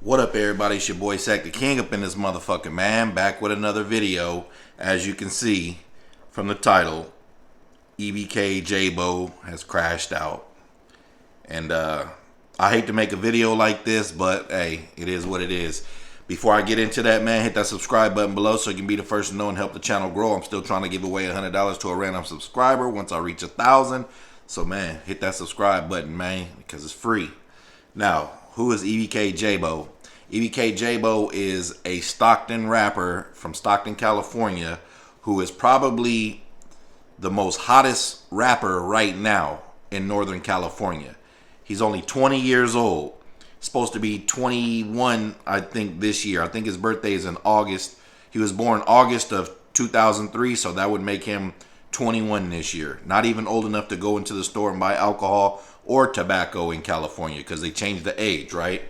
What up, everybody? It's your boy Sack the King up in this motherfucker, man. Back with another video. As you can see from the title, EBK J-Bo has crashed out. And I hate to make a video like this, but hey, it is what it is. Before I get into that, man, hit that subscribe button below so you can be the first to know and help the channel grow. I'm still trying to give away $100 to a random subscriber once I reach 1,000. So, man, hit that subscribe button, man, because it's free. Now, who is EBK J-Bo? EBK J-Bo is a Stockton rapper from Stockton, California, who is probably the most hottest rapper right now in Northern California. He's only 20 years old. Supposed to be 21, I think, this year. I think his birthday is in August. He was born August of 2003, so that would make him 21 this year. Not even old enough to go into the store and buy alcohol or tobacco in California because they changed the age, right?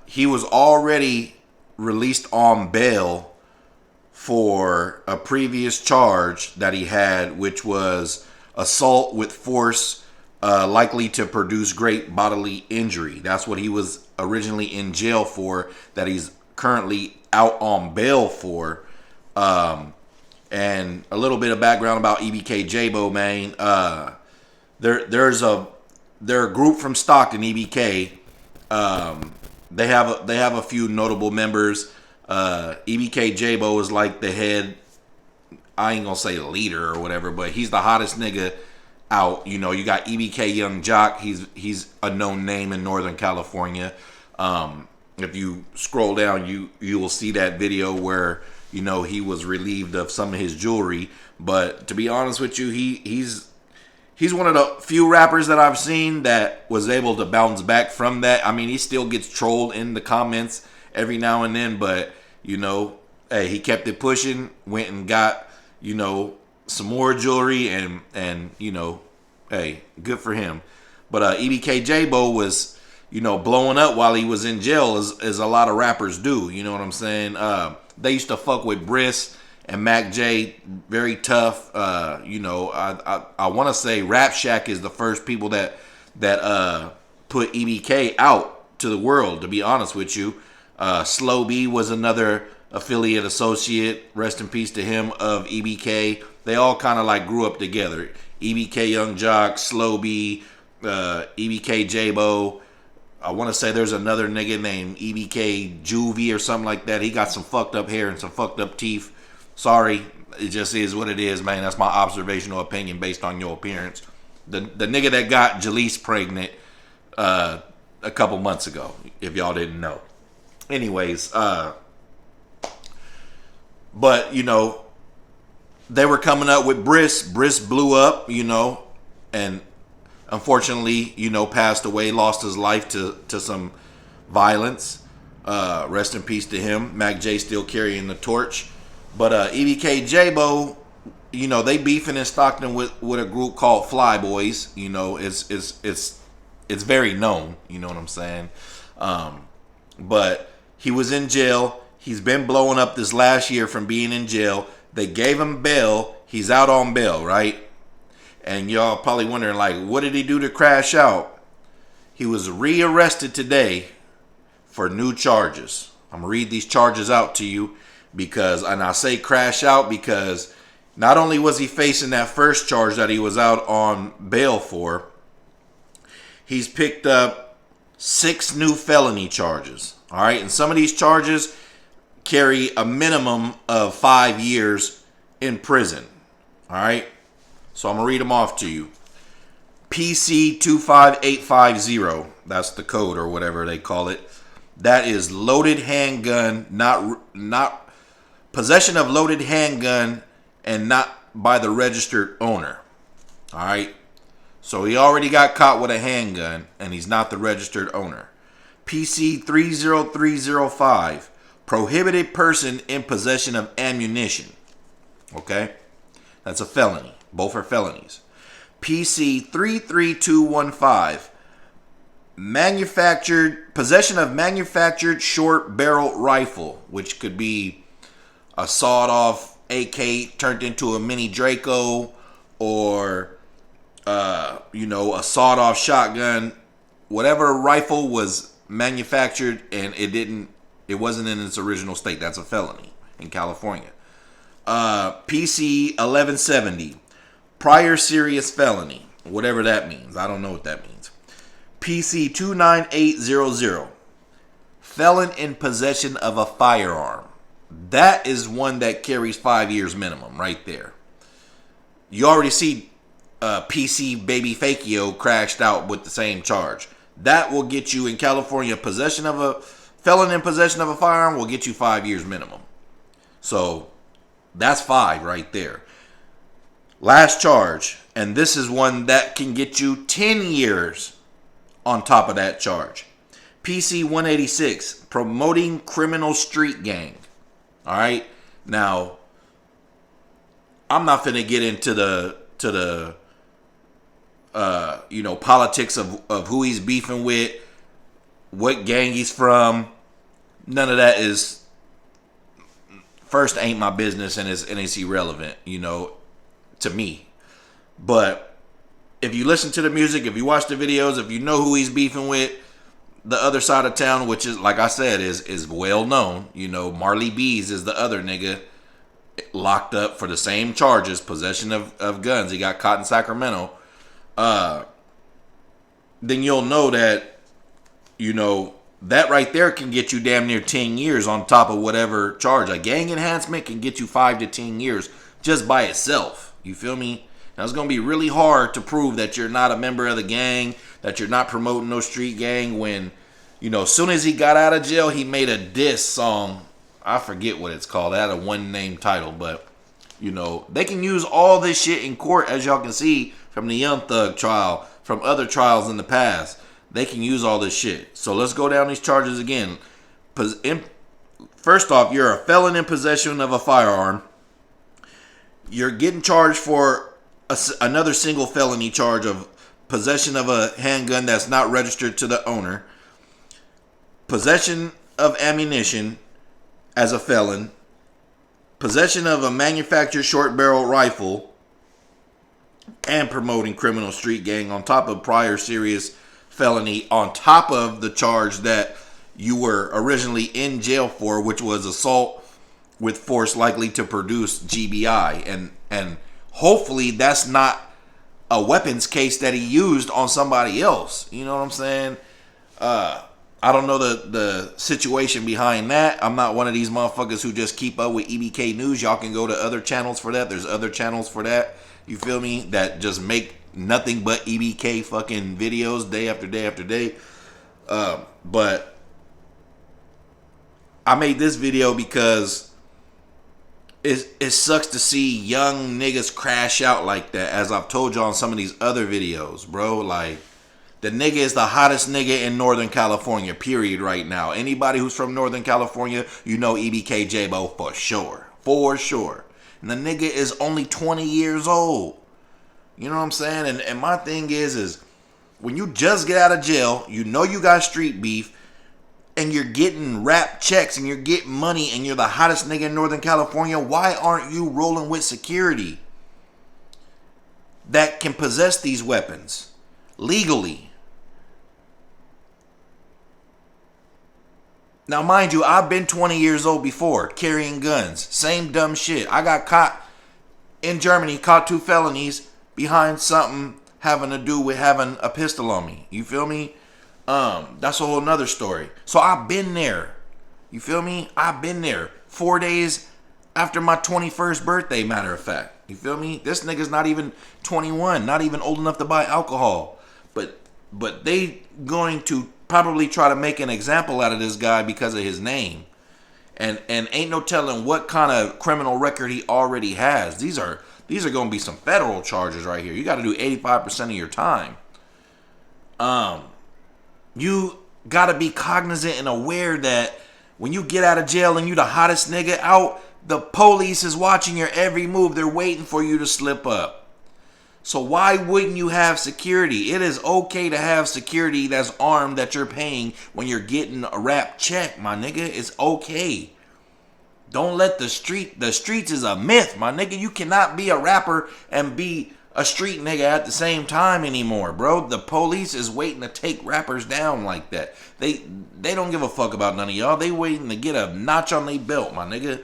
He was already released on bail for a previous charge that he had, which was assault with force likely to produce great bodily injury. That's what he was originally in jail for, that he's currently out on bail for. And a little bit of background about EBK J-Bo, man. They're a group from Stockton, EBK. They have a few notable members. EBK J-Bo is like the head. I ain't gonna say leader or whatever, but he's the hottest nigga out. You know, you got EBK Young Jock. He's a known name in Northern California. If you scroll down, you will see that video where, you know, he was relieved of some of his jewelry. But to be honest with you, he's one of the few rappers that I've seen that was able to bounce back from that. I mean, he still gets trolled in the comments every now and then, but, you know, hey, he kept it pushing, went and got, you know, some more jewelry, and you know, hey, good for him. But EBK J-Bo was, you know, blowing up while he was in jail, as a lot of rappers do. You know what I'm saying? They used to fuck with Briss and Mac J, very tough. You know, I want to say Rap Shack is the first people that put EBK out to the world, to be honest with you. Slow B was another affiliate associate, rest in peace to him, of EBK. They all kind of like grew up together. EBK Young Jock, Slow B, EBK J-Bo. I want to say there's another nigga named EBK Juvie or something like that. He got some fucked up hair and some fucked up teeth. Sorry, it just is what it is, man. That's my observational opinion based on your appearance. The nigga that got Jaleese pregnant a couple months ago, if y'all didn't know. Anyways, but, you know, they were coming up with Briss. Briss blew up, you know, and unfortunately, you know, passed away, lost his life to some violence. Rest in peace to him. Mac J still carrying the torch. But EBK J-Bo, you know, they beefing in Stockton with a group called Fly Boys. You know, it's very known. You know what I'm saying? But he was in jail. He's been blowing up this last year from being in jail. They gave him bail. He's out on bail, right? And y'all probably wondering, like, what did he do to crash out? He was rearrested today for new charges. I'm going to read these charges out to you because, and I say crash out because not only was he facing that first charge that he was out on bail for, he's picked up 6 new felony charges. All right, and some of these charges carry a minimum of 5 years in prison. All right, so I'm gonna read them off to you. PC 25850, that's the code or whatever they call it. That is loaded handgun, not possession of loaded handgun, and not by the registered owner. All right, so he already got caught with a handgun, and he's not the registered owner. PC 30305, prohibited person in possession of ammunition. Okay, that's a felony. Both are felonies. PC 33215, possession of manufactured short barrel rifle, which could be a sawed-off AK turned into a mini Draco, or you know, a sawed-off shotgun. Whatever rifle was manufactured and it wasn't in its original state. That's a felony in California. PC 1170, prior serious felony, whatever that means. I don't know what that means. PC 29800, felon in possession of a firearm. That is one that carries 5 years minimum right there. You already see PC Baby Fakio crashed out with the same charge. That will get you in California, felon in possession of a firearm will get you 5 years minimum. So that's 5 right there. Last charge, and this is one that can get you 10 years on top of that charge. PC 186, promoting criminal street gang. All right. Now, I'm not finna get into the politics of who he's beefing with, what gang he's from. None of that is, first, ain't my business, and it's irrelevant, to me. But if you listen to the music, if you watch the videos, if you know who he's beefing with, the other side of town, which is, like I said, is well known. Marley Bees is the other nigga locked up for the same charges, possession of guns. He got caught in Sacramento. Then you'll know that, that right there can get you damn near 10 years on top of whatever charge. A gang enhancement can get you 5 to 10 years just by itself. You feel me? Now, it's going to be really hard to prove that you're not a member of the gang, that you're not promoting no street gang when, as soon as he got out of jail, he made a diss song. I forget what it's called. It had a one-name title, but, they can use all this shit in court, as y'all can see from the Young Thug trial, from other trials in the past. They can use all this shit. So let's go down these charges again. First off, you're a felon in possession of a firearm. You're getting charged for another single felony charge of possession of a handgun that's not registered to the owner, possession of ammunition as a felon, possession of a manufactured short barrel rifle, and promoting criminal street gang on top of prior serious felony on top of the charge that you were originally in jail for, which was assault with force likely to produce GBI. And hopefully that's not a weapons case that he used on somebody else. You know what I'm saying? I don't know the situation behind that. I'm not one of these motherfuckers who just keep up with EBK News. Y'all can go to other channels for that. There's other channels for that. You feel me? That just make nothing but EBK fucking videos day after day after day. But I made this video because it sucks to see young niggas crash out like that, as I've told y'all in some of these other videos, bro. Like, the nigga is the hottest nigga in Northern California, period, right now. Anybody who's from Northern California, you know EBK J-Bo for sure. For sure. And the nigga is only 20 years old. You know what I'm saying? And my thing is when you just get out of jail, you know you got street beef, and you're getting rap checks and you're getting money and you're the hottest nigga in Northern California, why aren't you rolling with security that can possess these weapons legally? Now, mind you, I've been 20 years old before, carrying guns. Same dumb shit. I got caught in Germany, caught 2 felonies behind something having to do with having a pistol on me. You feel me? That's a whole nother story. So I've been there. You feel me? I've been there. 4 days after my 21st birthday, matter of fact. You feel me? This nigga's not even 21, not even old enough to buy alcohol. But they going to probably try to make an example out of this guy because of his name. And ain't no telling what kind of criminal record he already has. These are going to be some federal charges right here. You got to do 85% of your time. You got to be cognizant and aware that when you get out of jail and you the hottest nigga out, the police is watching your every move. They're waiting for you to slip up. So why wouldn't you have security? It is okay to have security that's armed that you're paying when you're getting a rap check, my nigga. It's okay. Don't let the streets is a myth, my nigga. You cannot be a rapper and be a street nigga at the same time anymore, bro. The police is waiting to take rappers down like that. They don't give a fuck about none of y'all. They waiting to get a notch on their belt, my nigga.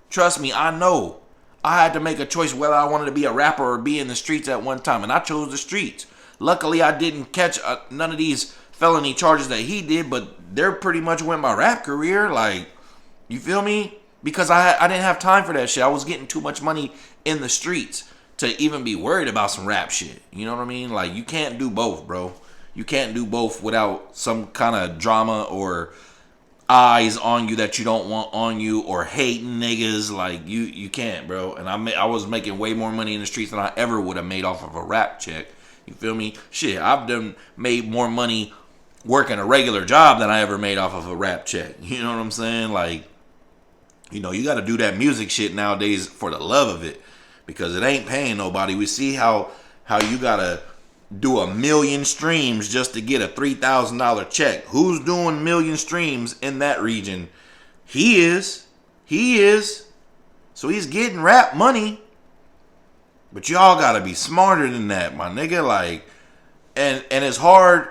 Trust me, I know. I had to make a choice whether I wanted to be a rapper or be in the streets at one time, and I chose the streets. Luckily, I didn't catch none of these felony charges that he did, but they're pretty much went my rap career. Like, you feel me? Because I didn't have time for that shit. I was getting too much money in the streets to even be worried about some rap shit. You know what I mean? Like, you can't do both, bro. You can't do both without some kind of drama or eyes on you that you don't want on you, or hating niggas. Like, you can't, bro. And I was making way more money in the streets than I ever would have made off of a rap check. You feel me? Shit, I've made more money working a regular job than I ever made off of a rap check. You know what I'm saying? Like, you know, you got to do that music shit nowadays for the love of it, because it ain't paying nobody. We see how you got to do 1 million streams just to get a $3,000 check. Who's doing 1 million streams in that region? He is. So he's getting rap money. But y'all gotta be smarter than that, my nigga. Like, and it's hard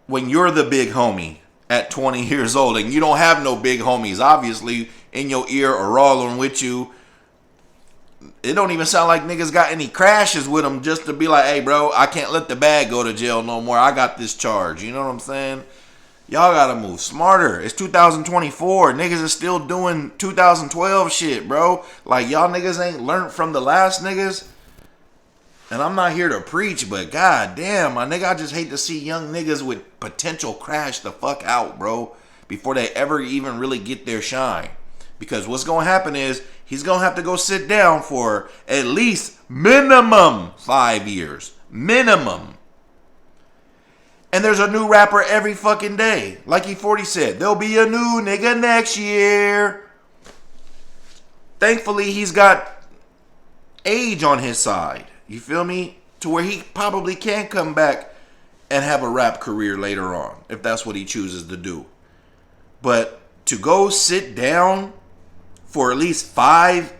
when you're the big homie at 20 years old and you don't have no big homies, obviously, in your ear or rolling with you. It don't even sound like niggas got any crashes with them just to be like, hey, bro, I can't let the bag go to jail no more. I got this charge. You know what I'm saying? Y'all gotta move smarter. It's 2024. Niggas are still doing 2012 shit, bro. Like, y'all niggas ain't learned from the last niggas. And I'm not here to preach, but god damn, my nigga, I just hate to see young niggas with potential crash the fuck out, bro, before they ever even really get their shine. Because what's gonna happen is he's gonna have to go sit down for at least minimum 5 years. Minimum. And there's a new rapper every fucking day. Like E40 said, there'll be a new nigga next year. Thankfully, he's got age on his side. You feel me? To where he probably can come back and have a rap career later on, if that's what he chooses to do. But to go sit down for at least 5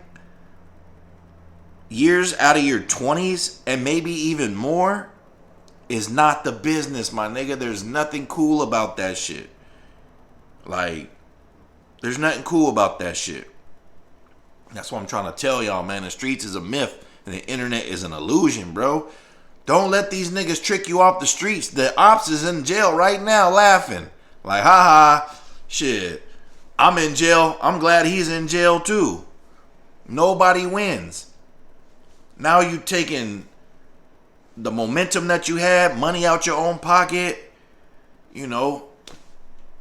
years out of your 20s and maybe even more is not the business, my nigga. There's nothing cool about that shit. Like, there's nothing cool about that shit. That's what I'm trying to tell y'all, man. The streets is a myth and the internet is an illusion, bro. Don't let these niggas trick you off the streets. The ops is in jail right now laughing. Like, haha, shit. I'm in jail. I'm glad he's in jail too. Nobody wins. Now you taking the momentum that you had, money out your own pocket, you know,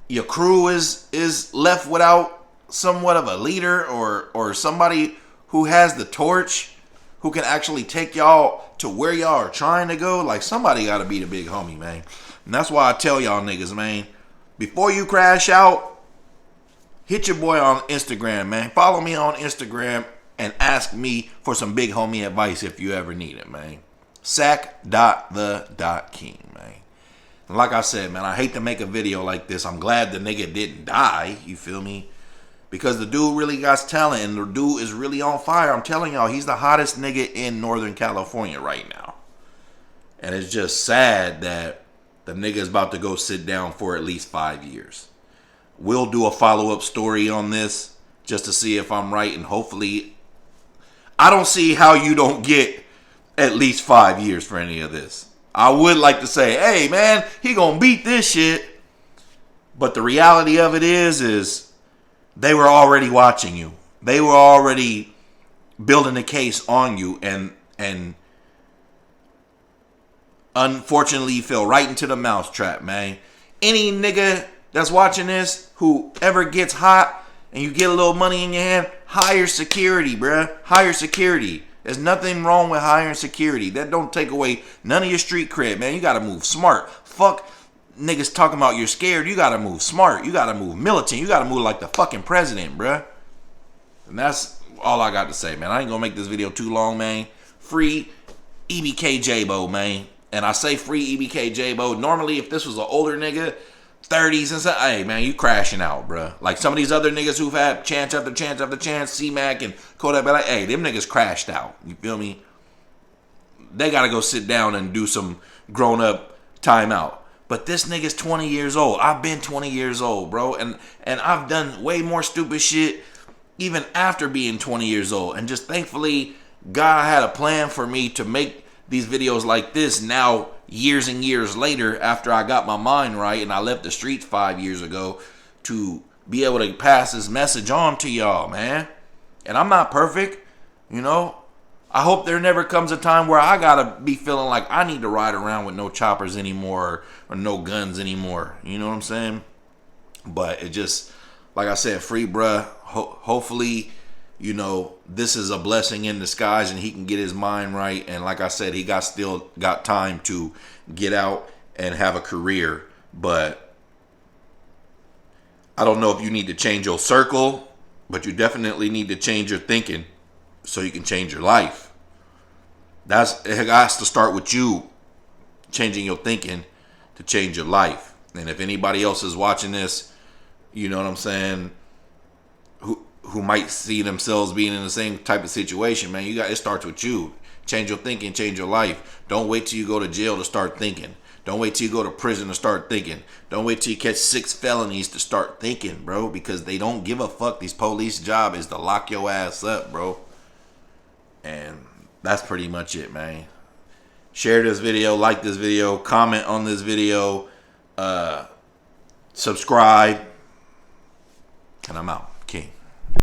your crew is left without somewhat of a leader or somebody who has the torch, who can actually take y'all to where y'all are trying to go. Like, somebody got to be the big homie, man. And that's why I tell y'all niggas, man, before you crash out, hit your boy on Instagram, man. Follow me on Instagram and ask me for some big homie advice if you ever need it, man. Sack.the.king, man. And like I said, man, I hate to make a video like this. I'm glad the nigga didn't die, you feel me? Because the dude really got talent and the dude is really on fire. I'm telling y'all, he's the hottest nigga in Northern California right now. And it's just sad that the nigga is about to go sit down for at least 5 years. We'll do a follow-up story on this just to see if I'm right, and hopefully, I don't see how you don't get at least 5 years for any of this. I would like to say, hey, man, he gonna beat this shit. But the reality of it is they were already watching you. They were already building a case on you, and unfortunately, you fell right into the mousetrap, man. Any nigga that's watching this who ever gets hot and you get a little money in your hand, hire security, bruh. Hire security. There's nothing wrong with hiring security. That don't take away none of your street cred, man. You gotta move smart. Fuck niggas talking about you're scared. You gotta move smart. You gotta move militant. You gotta move like the fucking president, bruh. And that's all I got to say, man. I ain't gonna make this video too long, man. Free EBK J-Bo, man. And I say free EBK J-Bo. Normally, if this was an older nigga, 30s and stuff, hey, man, you crashing out, bruh. Like some of these other niggas who've had chance after chance after chance, C-Mac and Kodak, be like, hey, them niggas crashed out. You feel me? they got to go sit down and do some grown-up timeout. But this nigga's 20 years old. I've been 20 years old, bro. And I've done way more stupid shit even after being 20 years old. And just thankfully, God had a plan for me to make these videos like this now, years and years later, after I got my mind right and I left the streets 5 years ago, to be able to pass this message on to y'all, man. And I'm not perfect, you know. I hope there never comes a time where I gotta be feeling like I need to ride around with no choppers anymore or no guns anymore. You know what I'm saying? But it just, like I said, free bruh. Hopefully, you know, this is a blessing in disguise and he can get his mind right. And like I said, he still got time to get out and have a career. But I don't know if you need to change your circle, but you definitely need to change your thinking so you can change your life. It has to start with you changing your thinking to change your life. And if anybody else is watching this, you know what I'm saying, who might see themselves being in the same type of situation, man, it starts with you. Change your thinking, change your life. Don't wait till you go to jail to start thinking. Don't wait till you go to prison to start thinking. Don't wait till you catch 6 felonies to start thinking, bro, because they don't give a fuck. These police job is to lock your ass up, bro. And that's pretty much it, man. Share this video, like this video, comment on this video, subscribe, and I'm out. King.